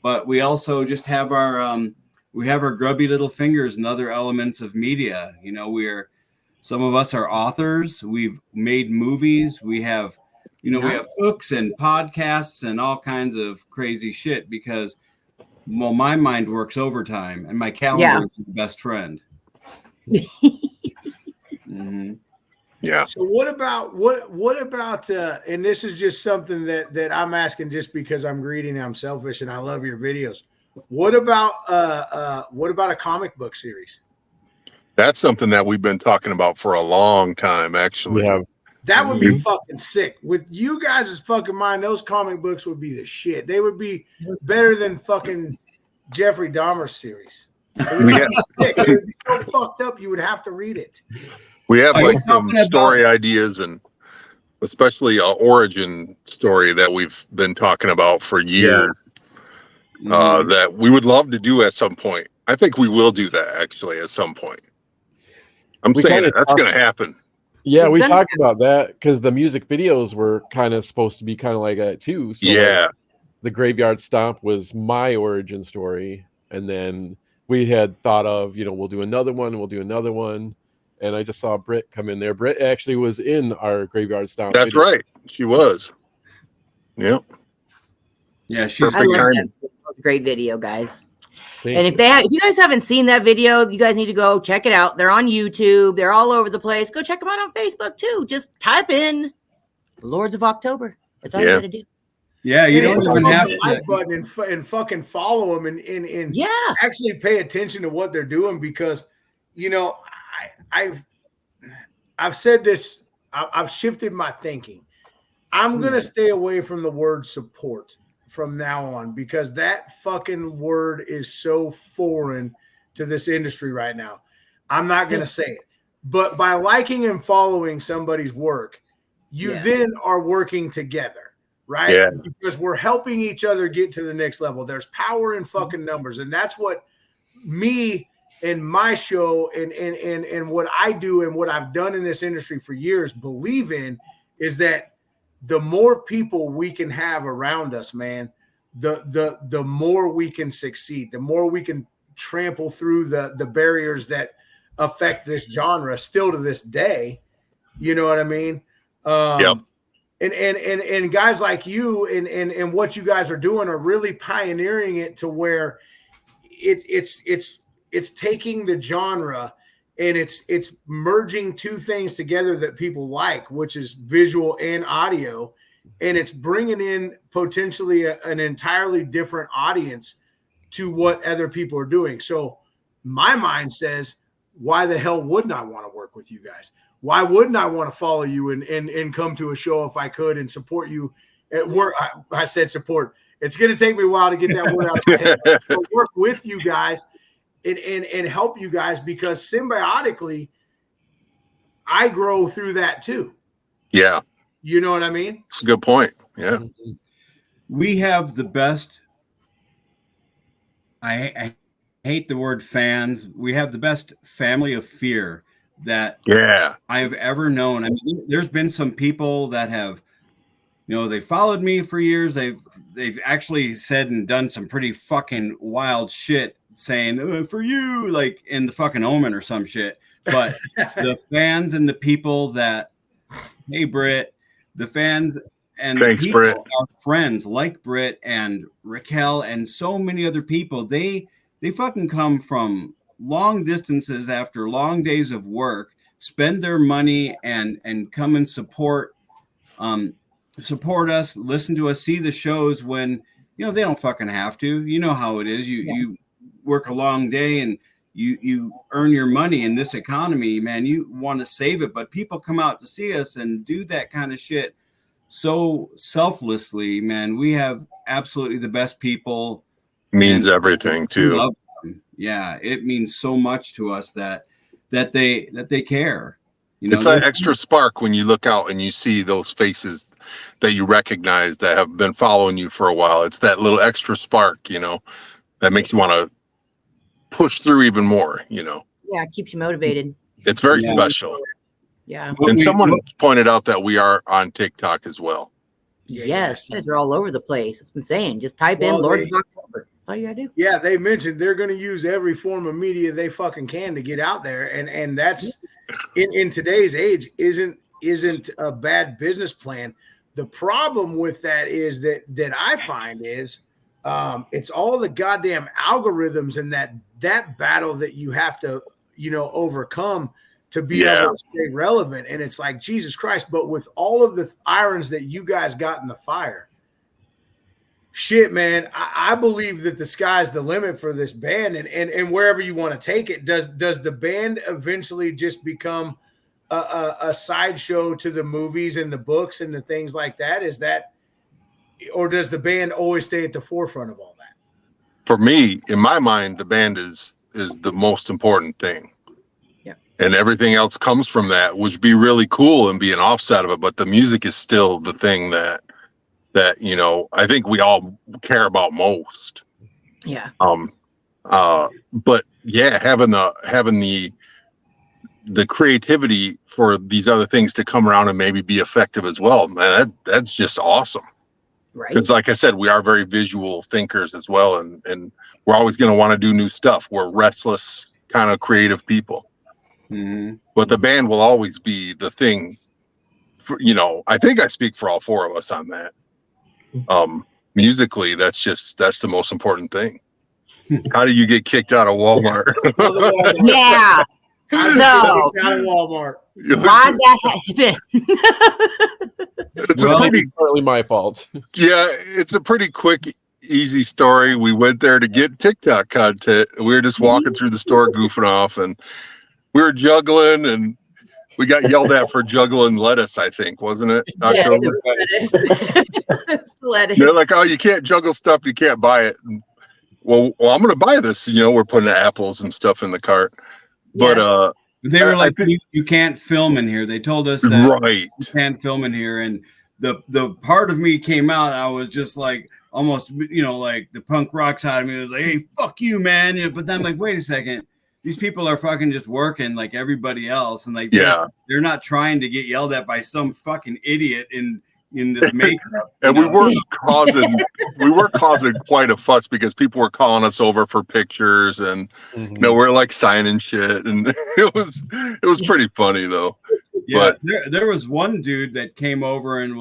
But we also just have our grubby little fingers and other elements of media. You know, some of us are authors. We've made movies. We have, we have books and podcasts and all kinds of crazy shit because, well, my mind works overtime and my calendar is my best friend. Mm-hmm. Yeah. So what about and this is just something that I'm asking just because I'm greedy and I'm selfish and I love your videos. What about a comic book series? That's something that we've been talking about for a long time, actually. Yeah. That would be fucking sick. With you guys' fucking mind, those comic books would be the shit. They would be better than fucking Jeffrey Dahmer's series. It would be so fucked up you would have to read it. We have like some story ideas and especially an origin story that we've been talking about for years that we would love to do at some point. I think we will do that actually at some point. I'm saying that's going to happen. Yeah, we talked about that because the music videos were kind of supposed to be kind of like that too. So like, the Graveyard Stomp was my origin story. And then we had thought of, we'll do another one. And I just saw Britt come in there. Britt actually was in our Graveyard Stomp. That's video. Right. She was. Yep. Yeah, she's I love that. Great video, guys. Thank and if you guys haven't seen that video, you guys need to go check it out. They're on YouTube. They're all over the place. Go check them out on Facebook too. Just type in Lords of October. That's all you got to do. Yeah, you don't even have to like button and fucking follow them and actually pay attention to what they're doing because I've said this. I've shifted my thinking. I'm gonna stay away from the word support from now on because that fucking word is so foreign to this industry right now. I'm not gonna say it, but by liking and following somebody's work, you then are working together. Right? Yeah. Because we're helping each other get to the next level. There's power in fucking numbers. And that's what me and my show and what I do and what I've done in this industry for years believe in is that the more people we can have around us, man, the more we can succeed, the more we can trample through the barriers that affect this genre still to this day. You know what I mean? Yep. And guys like you and what you guys are doing are really pioneering it to where it's taking the genre and it's merging two things together that people like, which is visual and audio, and it's bringing in potentially an entirely different audience to what other people are doing. So my mind says, why the hell wouldn't I want to work with you guys? Why wouldn't I want to follow you and come to a show if I could and support you at work? I said support. It's going to take me a while to get that word out. But work with you guys and help you guys because symbiotically, I grow through that too. Yeah, You know what I mean? it's a good point. Yeah. We have the best. I hate the word fans. We have the best family of fear that Yeah. I've ever known. I mean, there's been some people that have, they followed me for years. They've actually said and done some pretty fucking wild shit, saying for you, like in the fucking Omen or some shit. But the fans and the people that, hey Britt, the fans and Thanks, the people Britt. are friends like Britt and Raquel and so many other people. They fucking come from long distances after long days of work, spend their money and come and support us, listen to us, see the shows when they don't fucking have to. You know how it is. You work a long day and you earn your money in this economy, man. You want to save it, but people come out to see us and do that kind of shit so selflessly, man. We have absolutely the best people. Means everything too. Love them. Yeah, it means so much to us that they care. It's that extra spark when you look out and you see those faces that you recognize that have been following you for a while. It's that little extra spark, that makes you want to push through even more, Yeah, it keeps you motivated. It's very special. Yeah. And someone pointed out that we are on TikTok as well. Yes, guys are all over the place. That's what I'm saying. Just type in Lords of October. That's all you gotta do. Yeah, they mentioned they're going to use every form of media they fucking can to get out there, and that's in today's age isn't a bad business plan. The problem with that is that I find is it's all the goddamn algorithms and that battle that you have to overcome to be able to stay relevant. And it's like, Jesus Christ, but with all of the irons that you guys got in the fire, shit, man, I believe that the sky's the limit for this band, and wherever you want to take it. Does the band eventually just become a sideshow to the movies and the books and the things like that? Is that, or does the band always stay at the forefront of all that? For me, in my mind, the band is the most important thing. Yeah. And everything else comes from that, which would be really cool and be an offset of it. But the music is still the thing that I think we all care about most. Yeah. But yeah, having the creativity for these other things to come around and maybe be effective as well, man, that's just awesome. Right. Because like I said, we are very visual thinkers as well, and we're always going to want to do new stuff. We're restless kind of creative people. Mm-hmm. But the band will always be the thing for, I think I speak for all four of us on that. Musically, that's the most important thing. How do you get kicked out of Walmart? Yeah. So, Out of Walmart. why'd that happen? It's partly my fault. Yeah, it's a pretty quick, easy story. We went there to get TikTok content. We were just walking through the store, goofing off, and we were juggling, and we got yelled at for juggling lettuce, I think, wasn't it? Yeah, October? it's lettuce. They're like, oh, you can't juggle stuff, you can't buy it. And, well, I'm going to buy this. We're putting apples and stuff in the cart. But they were like, you can't film in here. They told us that you can't film in here. And the part of me came out. I was just like, almost, like the punk rock side of me was like, hey, fuck you, man. But then I'm like, wait a second. These people are fucking just working like everybody else. And like, they're not trying to get yelled at by some fucking idiot in this makeup. And we were causing quite a fuss because people were calling us over for pictures, and we're like signing shit, and it was pretty funny though. Yeah, but there was one dude that came over and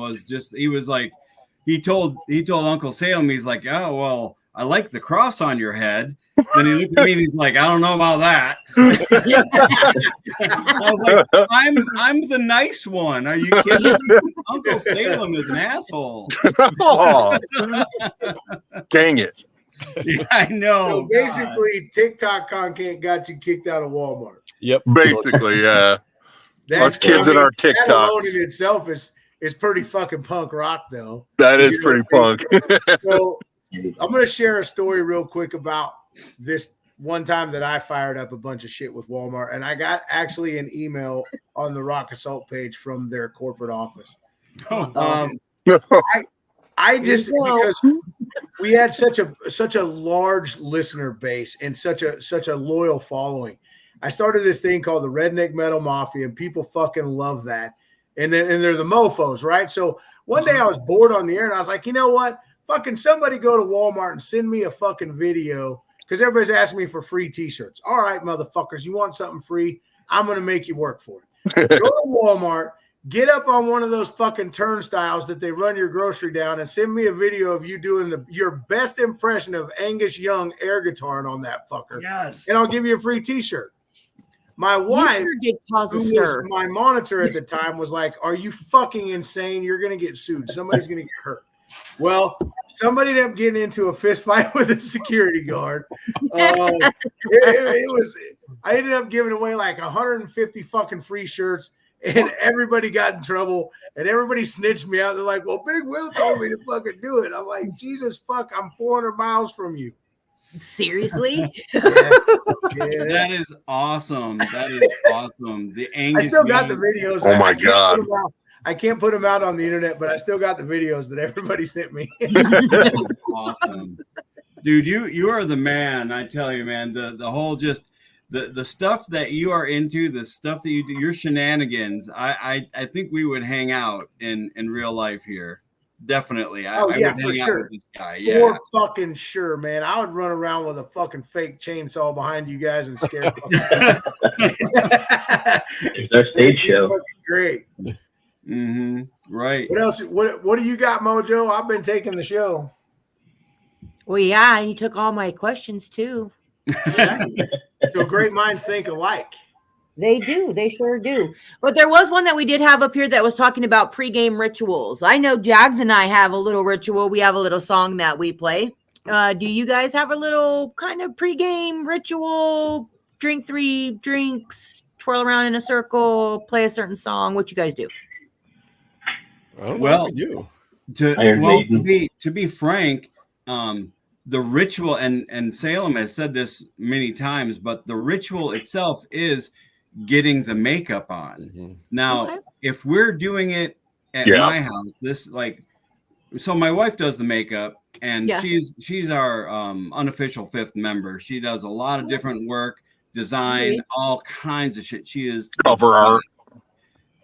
he told Uncle Salem, he's like, oh well, I like the cross on your head. Then he looked at me and he's like, I don't know about that. I was like, I'm the nice one. Are you kidding me? Uncle Salem is an asshole. Oh, dang it. Yeah, I know. So basically, TikTok content got you kicked out of Walmart. Yep. Basically, yeah. Us kids in our TikToks. That alone in itself is pretty fucking punk rock, though. That is pretty punk. So I'm going to share a story real quick about this one time that I fired up a bunch of shit with Walmart, and I got actually an email on the Rock Assault page from their corporate office. I just because we had such a large listener base and such a loyal following. I started this thing called the Redneck Metal Mafia, and people fucking love that. And they're the mofos, right? So one day I was bored on the air, and I was like, you know what? Fucking somebody go to Walmart and send me a fucking video, because everybody's asking me for free T-shirts. All right, motherfuckers, you want something free? I'm gonna make you work for it. Go to Walmart. Get up on one of those fucking turnstiles that they run your grocery down and send me a video of you doing your best impression of Angus Young air guitaring on that fucker. Yes. And I'll give you a free T-shirt. My wife, did cause a who stir. was my monitor at the time, was like, "Are you fucking insane? You're going to get sued. Somebody's going to get hurt." Well, somebody ended up getting into a fist fight with a security guard. It was. I ended up giving away like 150 fucking free shirts. And everybody got in trouble, and everybody snitched me out. They're like, "Well, Big Will told me to fucking do it." I'm like, "Jesus fuck, I'm 400 miles from you." Seriously? Yeah. That is awesome. That is awesome. The Angus. I still got the videos. Oh my God. I can't put them out on the internet, but I still got the videos that everybody sent me. Awesome, dude. You are the man. I tell you, man. The whole just. The stuff that you are into, the stuff that you do, your shenanigans, I think we would hang out in real life here. Definitely. I would hang out with this guy. Yeah. For fucking sure, man. I would run around with a fucking fake chainsaw behind you guys and scare It's our stage show. Great. Mm-hmm. Right. What else? What do you got, Mojo? I've been taking the show. Well, yeah, and you took all my questions too. So great minds think alike. They do. They sure do. But there was one that we did have up here that was talking about pregame rituals. I know Jags and I have a little ritual. We have a little song that we play. Do you guys have a little kind of pregame ritual? Drink 3 drinks, twirl around in a circle, play a certain song. What you guys do? Well, Maiden. to be frank, the ritual, and Salem has said this many times, but the ritual itself is getting the makeup on. Mm-hmm. Now, if we're doing it at my house, so my wife does the makeup, and she's our unofficial 5th member. She does a lot of different work, design, all kinds of shit. She is cover art.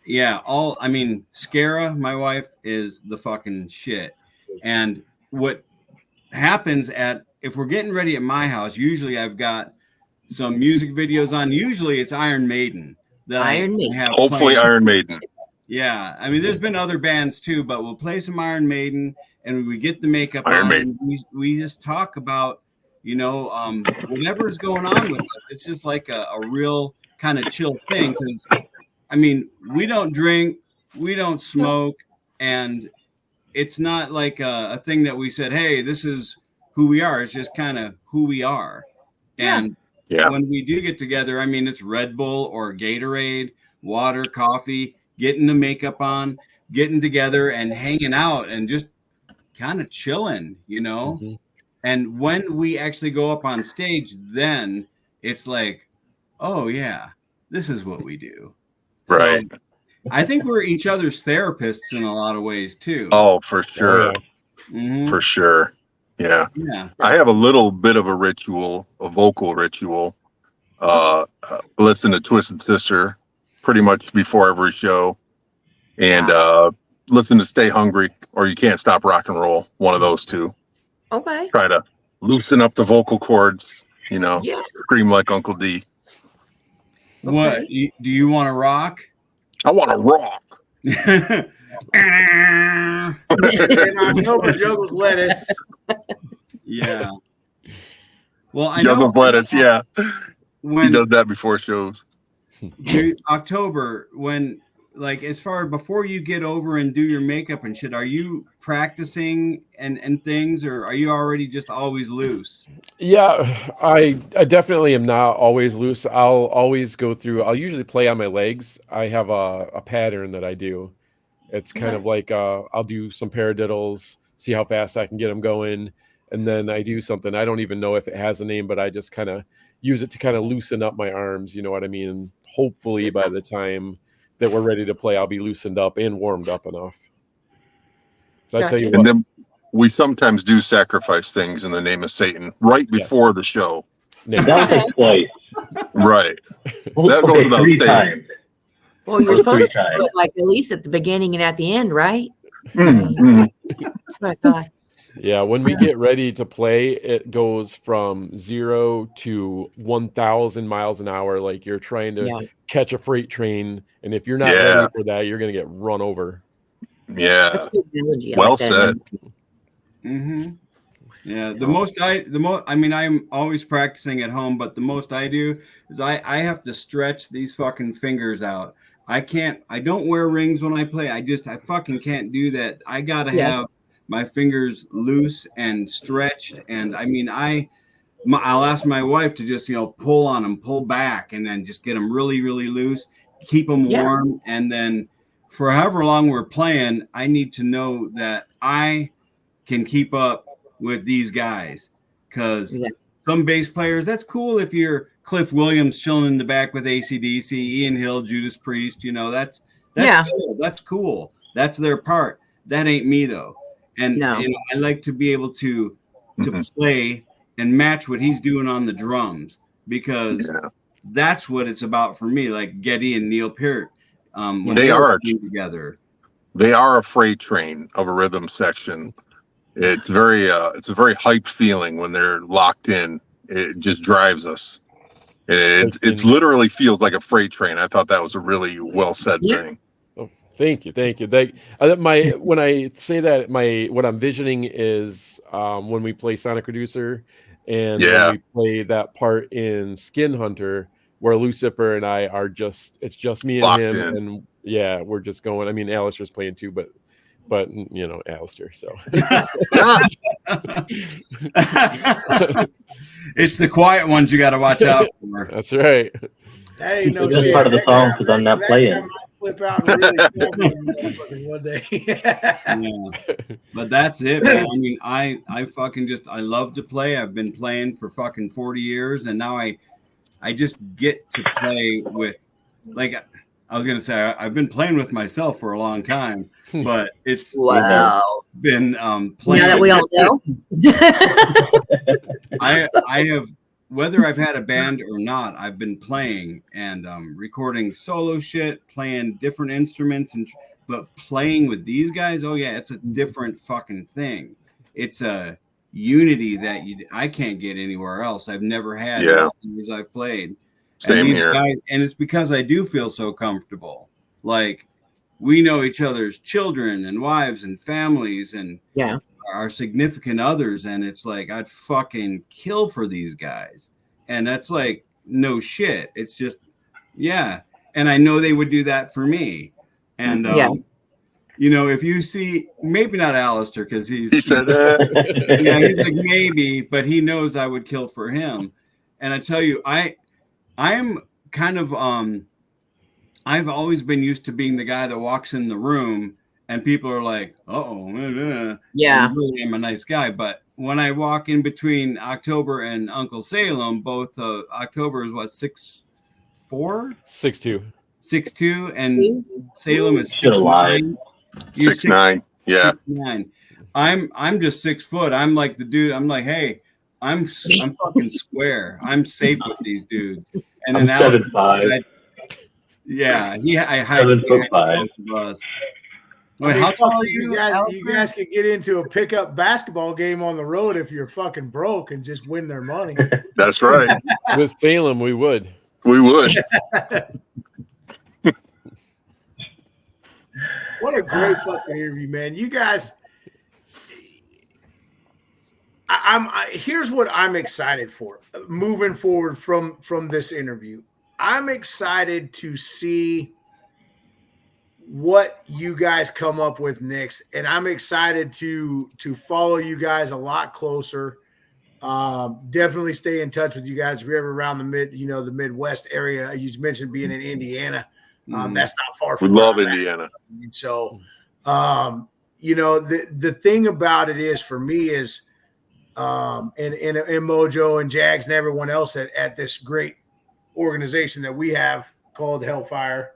Yeah, Scara, my wife, is the fucking shit. And what happens if we're getting ready at my house, usually I've got some music videos on. Usually it's Iron Maiden that I have. Hopefully playing. Iron Maiden. Yeah, there's been other bands too, but we'll play some Iron Maiden, and we get the makeup Iron on. Maiden. We just talk about whatever's going on with it. It's just like a real kind of chill thing, because we don't drink, we don't smoke, and it's not like a thing that we said, hey, this is who we are. It's just kind of who we are. And when we do get together, it's Red Bull or Gatorade, water, coffee, getting the makeup on, getting together and hanging out and just kind of chilling, Mm-hmm. And when we actually go up on stage, then it's like, oh yeah, this is what we do. Right. So, I think we're each other's therapists in a lot of ways too. Oh, for sure. Mhm. For sure. Yeah. Yeah. I have a little bit of a ritual, a vocal ritual. Listen to Twisted Sister pretty much before every show. And listen to Stay Hungry or You Can't Stop Rock and Roll. One of those two. Okay. Try to loosen up the vocal cords, scream like Uncle D. What do you want to rock? I want to rock. And October juggles lettuce. Yeah. Well, I Juggles know lettuce, yeah. when He does that before shows. October, when as far before you get over and do your makeup and shit, are you practicing and things, or are you already just always loose? Yeah, I definitely am not always loose. I'll always go through. I'll usually play on my legs. I have a pattern that I do. It's kind of like I'll do some paradiddles, see how fast I can get them going, and then I do something. I don't even know if it has a name, but I just kind of use it to kind of loosen up my arms. You know what I mean? And hopefully by the time that we're ready to play, I'll be loosened up and warmed up enough. So I tell you And what, then we sometimes do sacrifice things in the name of Satan right before the show. Nick, That was like twice. Right. That goes Okay, without 3 saying. times. Well, you're Or supposed 3 to do it like at least at the beginning and at the end, right? Mm. That's what I thought. yeah, when we get ready to play, it goes from 0 to 1,000 miles an hour. Like you're trying to Yeah. catch a freight train, and if you're not Yeah. ready for that, you're gonna get run over. Yeah. That's a good analogy. I Well like that. said. Mm-hmm. Yeah, the most I mean, I'm always practicing at home, but the most I do is I have to stretch these fucking fingers out. I don't wear rings when I play. I fucking can't do that. I gotta Yeah. have my fingers loose and stretched. And I mean, I'll ask my wife to just, pull on them, pull back, and then just get them really, really loose, keep them Yeah. warm. And then for however long we're playing, I need to know that I can keep up with these guys, because Yeah. some bass players, that's cool if you're Cliff Williams chilling in the back with AC/DC, Ian Hill, Judas Priest, that's Yeah. cool. That's cool. That's their part. That ain't me though. And No. I like to be able to Mhm. play and match what he's doing on the drums, because Yeah. that's what it's about for me. Like Geddy and Neil Peart, when They were are. together. They are a freight train of a rhythm section. It's a very hyped feeling when they're locked in. It just drives us. It's literally feels like a freight train. I thought that was a really well said Yeah. thing. Thank you. When I say that, what I'm visioning is when we play Sonic Reducer, and Yeah. when we play that part in Skin Hunter, where Lucifer and I are it's just me and Locked him, in. and yeah, we're just going. I mean, Alistair's playing too, but Alistair. So It's the quiet ones you got to watch out for. that's right. That ain't no It's just shit. part of the That song guy- 'cause I'm not that playing. guy might flip out and really kill me, motherfucker, one day. Yeah. But that's it, man. I mean, I fucking I love to play. I've been playing for fucking 40 years, and now I just get to play with, like I was gonna say, I've been playing with myself for a long time, but it's Wow. been playing. Now that we all know. I have, whether I've had a band or not, I've been playing and recording solo shit, playing different instruments, but playing with these guys, oh yeah, it's a different fucking thing. It's a unity that I can't get anywhere else. I've never had in Yeah. all the years I've played. Same here. And it's because I do feel so comfortable. Like, we know each other's children and wives and families and Yeah. our significant others, and it's like I'd fucking kill for these guys. And that's like no shit. It's just, yeah. And I know they would do that for me. And Yeah. if you see, maybe not Alistair, because He said, yeah, he's like maybe, but he knows I would kill for him. And I tell you, I'm kind of I've always been used to being the guy that walks in the room and people are like, "Uh-oh, Yeah. I really am a nice guy." But when I walk in between October and Uncle Salem, both October is what, 6'4", 6'2". 6'2", and Salem is Should've lied. 6'9". You're 6'9". Yeah. 6'9". I'm just 6 foot. I'm like the dude. I'm like, hey, I'm fucking square. I'm safe with these dudes. And I'm then Alex, 7'5". yeah, I hide 7'5". both of us. Wait, I mean, how tall fuck, are you? You Alistair? guys could get into a pickup basketball game on the road if you're fucking broke and just win their money. That's right. With Salem, we would. We would. What a great fucking interview, man. You guys, here's what I'm excited for moving forward from this interview. I'm excited to see what you guys come up with next, and I'm excited to follow you guys a lot closer. Definitely stay in touch with you guys if you're ever around the Midwest area. You mentioned being in Indiana. That's not far We from love where I'm at. Indiana. And so, the thing about it is, for me, is and Mojo and Jags and everyone else at this great organization that we have called Hellfire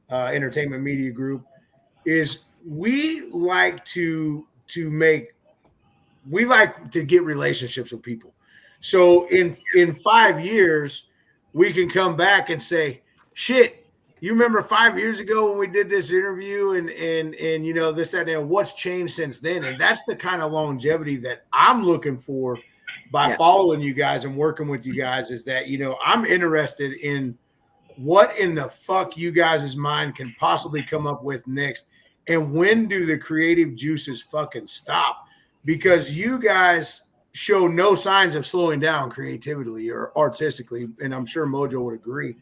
Entertainment Media Group, is we like to get relationships with people. So in 5 years, we can come back and say, shit, you remember 5 years ago when we did this interview and you know, this, that, and what's changed since then? And that's the kind of longevity that I'm looking for by following you guys and working with you guys, is that, you know, I'm interested in what in the fuck you guys' mind can possibly come up with next. And when do the creative juices fucking stop? Because you guys show no signs of slowing down creatively or artistically, and I'm sure Mojo would agree.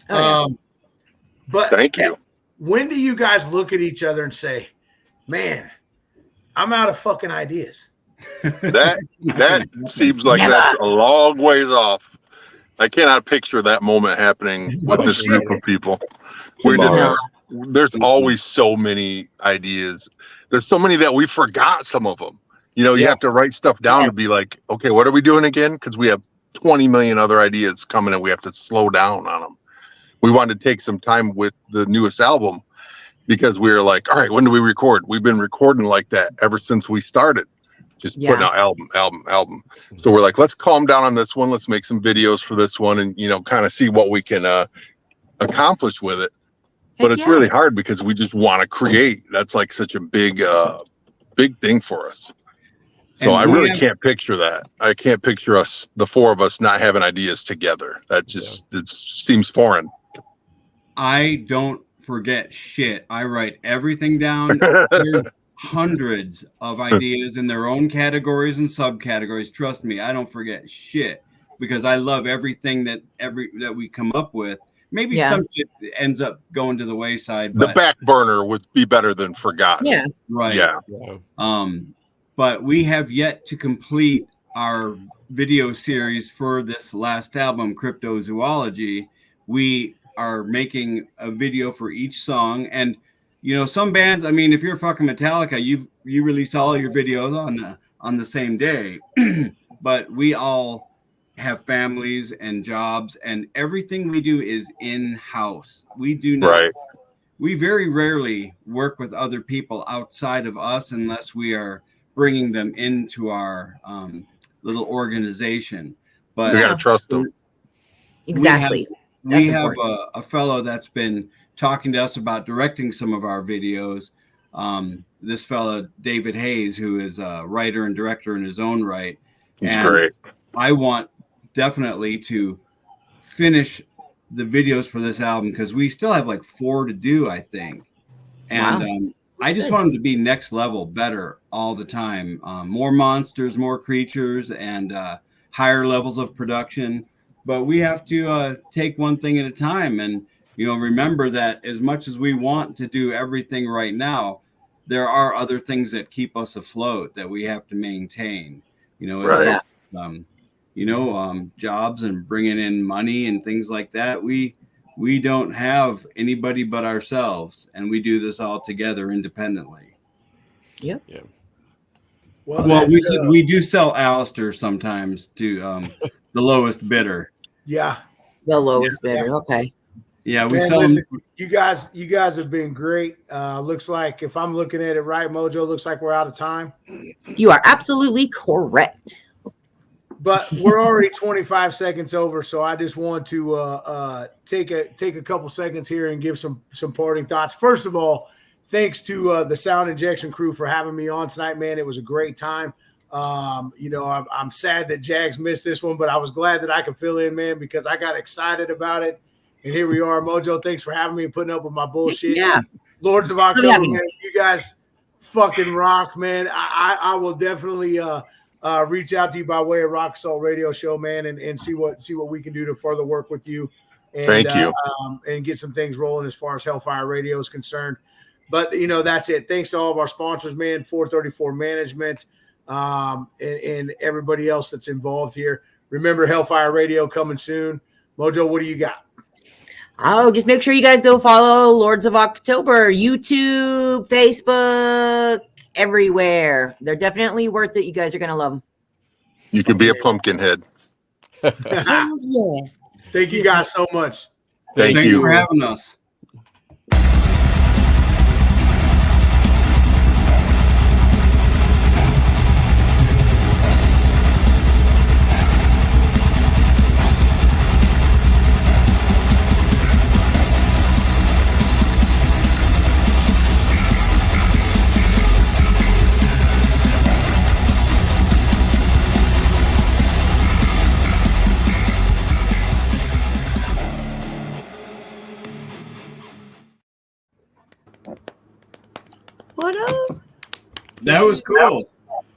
But thank you. When do you guys look at each other and say, man, I'm out of fucking ideas? That seems like that's a long ways off. I cannot picture that moment happening with this group of people. There's always so many ideas. There's so many that we forgot some of them. You know, you have to write stuff down to be like, okay, what are we doing again? Because we have 20 million other ideas coming and we have to slow down on them. We wanted to take some time with the newest album because we were like, all right, when do we record? We've been recording like that ever since we started. Just putting out album. So we're like, let's calm down on this one. Let's make some videos for this one and, you know, kind of see what we can accomplish with it. But it's really hard because we just want to create. That's like such a big thing for us. So I really can't picture that. I can't picture us, the four of us, not having ideas together. That just it seems foreign. I don't forget shit. I write everything down. There's hundreds of ideas in their own categories and subcategories. Trust me, I don't forget shit because I love everything that we come up with. Maybe some shit ends up going to the wayside. The back burner would be better than forgotten. Yeah. Right. Yeah. But we have yet to complete our video series for this last album, Cryptozoology. We are making a video for each song. And, you know, some bands, I mean, if you're fucking Metallica, you release all your videos on the same day. But we all have families and jobs, and everything we do is in-house. We do not. Right. We very rarely work with other people outside of us unless we are bringing them into our little organization. But we gotta trust them. Exactly. We have a fellow that's been talking to us about directing some of our videos. This fellow, David Hayes, who is a writer and director in his own right. He's great. I want definitely to finish the videos for this album because we still have like 4 to do, I think. And I just want them to be next level, better all the time. More monsters, more creatures, and higher levels of production. But we have to take one thing at a time. And, you know, remember that as much as we want to do everything right now, there are other things that keep us afloat that we have to maintain. You know, jobs and bringing in money and things like that. We don't have anybody but ourselves, and we do this all together independently. Yep. Yeah. Well, we do sell Alistair sometimes to the lowest bidder. Yeah. The lowest bidder. Okay. Yeah, we Man, sell listen, them. you guys have been great. Looks like, if I'm looking at it right, Mojo, looks like we're out of time. You are absolutely correct. But we're already 25 seconds over, so I just want to take a couple seconds here and give some parting thoughts. First of all, thanks to the Sound Injection crew for having me on tonight, man. It was a great time. You know, I'm sad that Jags missed this one, but I was glad that I could fill in, man, because I got excited about it. And here we are, Mojo. Thanks for having me and putting up with my bullshit. Yeah. Lords of October, man, you guys fucking rock, man. I will definitely reach out to you by way of Rock Salt Radio Show, man, and see what we can do to further work with you. And, Thank you. And get some things rolling as far as Hellfire Radio is concerned. But, you know, that's it. Thanks to all of our sponsors, man, 434 Management, and everybody else that's involved here. Remember, Hellfire Radio coming soon. Mojo, what do you got? Oh, just make sure you guys go follow Lords of October, YouTube, Facebook, everywhere. They're definitely worth it. You guys are going to love them. You could be a pumpkin head. Oh, yeah. Thank you guys so much. Thank Thanks you. for having us. What up? That was cool.